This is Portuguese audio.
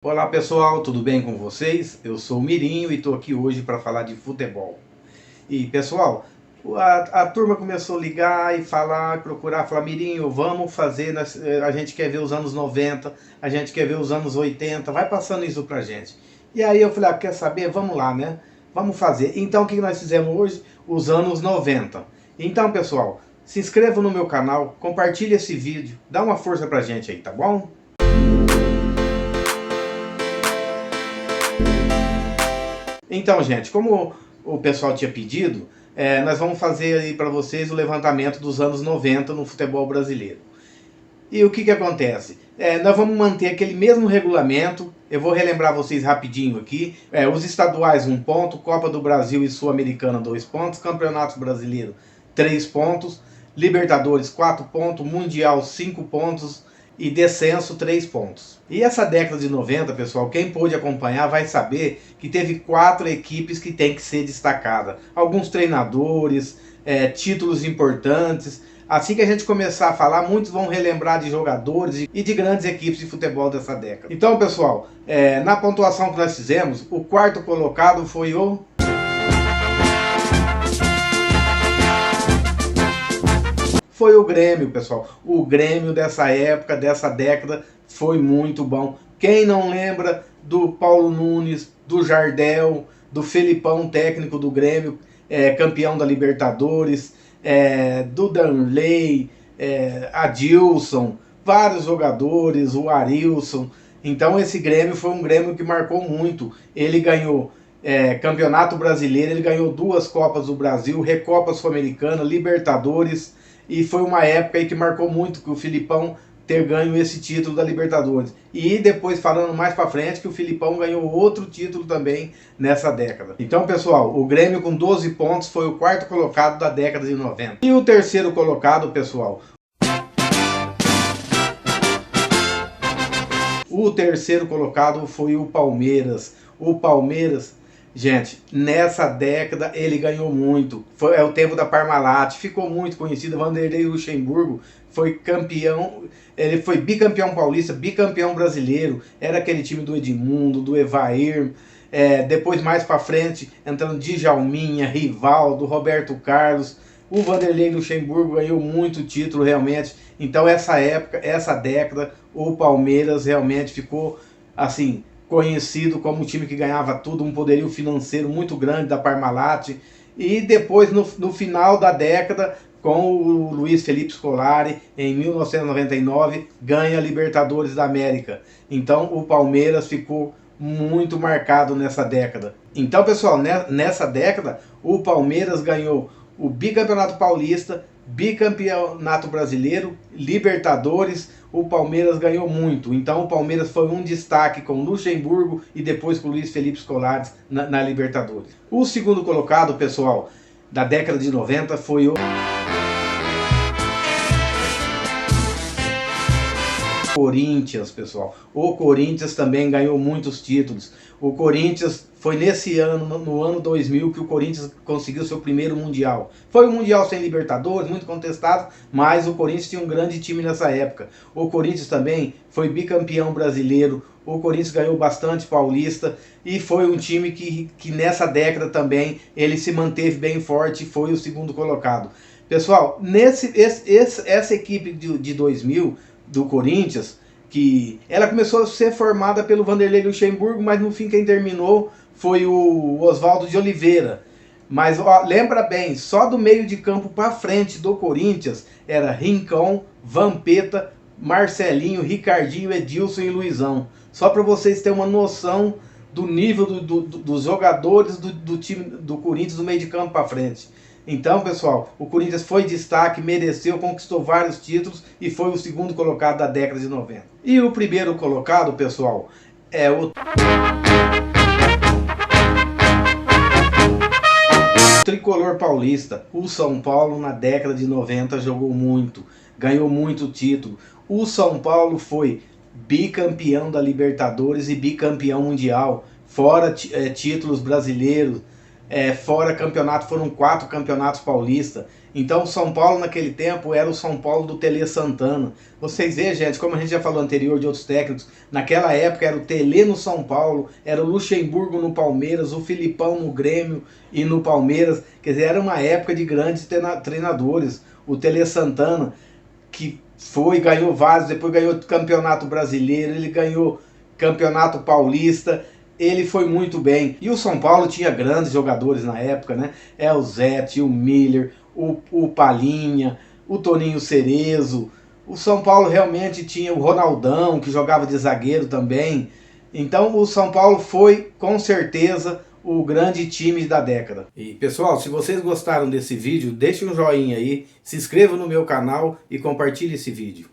Olá pessoal, tudo bem com vocês? Eu sou o Mirinho e estou aqui hoje para falar de futebol. E pessoal, a turma começou a ligar e falar, procurar, falar: Mirinho, vamos fazer, a gente quer ver os anos 90, a gente quer ver os anos 80, vai passando isso pra gente. E aí eu falei: quer saber? Vamos lá, né? Vamos fazer. Então o que nós fizemos hoje? Os anos 90. Então pessoal, se inscreva no meu canal, compartilhe esse vídeo, dá uma força pra gente aí, tá bom? Então, gente, como o pessoal tinha pedido, nós vamos fazer aí para vocês o levantamento dos anos 90 no futebol brasileiro. E o que acontece? Nós vamos manter aquele mesmo regulamento. Eu vou relembrar vocês rapidinho aqui. Os estaduais 1 ponto, Copa do Brasil e Sul-Americana 2 pontos, Campeonato Brasileiro 3 pontos, Libertadores 4 pontos, Mundial 5 pontos e descenso 3 pontos. E essa década de 90, pessoal, quem pôde acompanhar vai saber que teve 4 equipes que tem que ser destacada. Alguns treinadores, títulos importantes. Assim que a gente começar a falar, muitos vão relembrar de jogadores e de grandes equipes de futebol dessa década. Então, pessoal, na pontuação que nós fizemos, o quarto colocado foi o... Foi o Grêmio, pessoal. O Grêmio dessa época, dessa década, foi muito bom. Quem não lembra do Paulo Nunes, do Jardel, do Felipão, técnico do Grêmio, campeão da Libertadores, do Danley, Adilson, vários jogadores, o Arilson. Então esse Grêmio foi um Grêmio que marcou muito. Ele ganhou Campeonato Brasileiro, ele ganhou 2 Copas do Brasil, Recopa Sul-Americana, Libertadores. E foi uma época aí que marcou muito, que o Filipão ter ganho esse título da Libertadores. E depois, falando mais pra frente, que o Filipão ganhou outro título também nessa década. Então, pessoal, o Grêmio com 12 pontos foi o quarto colocado da década de 90. E o terceiro colocado, pessoal... O terceiro colocado foi o Palmeiras. O Palmeiras... Gente, nessa década ele ganhou muito. É o tempo da Parmalat, ficou muito conhecido. Vanderlei Luxemburgo foi campeão, ele foi bicampeão paulista, bicampeão brasileiro. Era aquele time do Edmundo, do Evair. Depois, mais para frente, entrando Djalminha, Rivaldo, Roberto Carlos. O Vanderlei Luxemburgo ganhou muito título realmente. Então essa época, essa década, o Palmeiras realmente ficou assim... conhecido como um time que ganhava tudo, um poderio financeiro muito grande da Parmalat. E depois, no final da década, com o Luiz Felipe Scolari, em 1999, ganha a Libertadores da América. Então o Palmeiras ficou muito marcado nessa década. Então, pessoal, nessa década, o Palmeiras ganhou o bicampeonato paulista, bicampeonato brasileiro, Libertadores. O Palmeiras ganhou muito. Então o Palmeiras foi um destaque com Luxemburgo e depois com o Luiz Felipe Scolari na Libertadores. O segundo colocado, pessoal, da década de 90 foi o Corinthians, pessoal. O Corinthians também ganhou muitos títulos. O Corinthians foi nesse ano, no ano 2000, que o Corinthians conseguiu seu primeiro Mundial. Foi um Mundial sem Libertadores, muito contestado, mas o Corinthians tinha um grande time nessa época. O Corinthians também foi bicampeão brasileiro. O Corinthians ganhou bastante paulista e foi um time que nessa década também ele se manteve bem forte e foi o segundo colocado. Pessoal, essa equipe de 2000 do Corinthians, que ela começou a ser formada pelo Vanderlei Luxemburgo, mas no fim quem terminou foi o Oswaldo de Oliveira. Mas lembra bem, só do meio de campo para frente do Corinthians era Rincon, Vampeta, Marcelinho, Ricardinho, Edilson e Luizão. Só para vocês terem uma noção do nível dos jogadores do time do Corinthians do meio de campo para frente. Então, pessoal, o Corinthians foi destaque, mereceu, conquistou vários títulos e foi o segundo colocado da década de 90. E o primeiro colocado, pessoal, é o tricolor paulista. O São Paulo na década de 90 jogou muito, ganhou muito título. O São Paulo foi bicampeão da Libertadores e bicampeão mundial, fora títulos brasileiros. Fora campeonato, foram 4 campeonatos paulistas. Então o São Paulo naquele tempo era o São Paulo do Tele Santana. Vocês veem, gente, como a gente já falou anterior de outros técnicos, naquela época era o Tele no São Paulo, era o Luxemburgo no Palmeiras, o Filipão no Grêmio e no Palmeiras. Quer dizer, era uma época de grandes treinadores. O Tele Santana, que ganhou vários, depois ganhou Campeonato Brasileiro, ele ganhou Campeonato Paulista, ele foi muito bem. E o São Paulo tinha grandes jogadores na época, né? O Zete, o Miller, o Palhinha, o Toninho Cerezo. O São Paulo realmente tinha o Ronaldão, que jogava de zagueiro também. Então o São Paulo foi, com certeza, o grande time da década. E pessoal, se vocês gostaram desse vídeo, deixe um joinha aí, se inscreva no meu canal e compartilhe esse vídeo.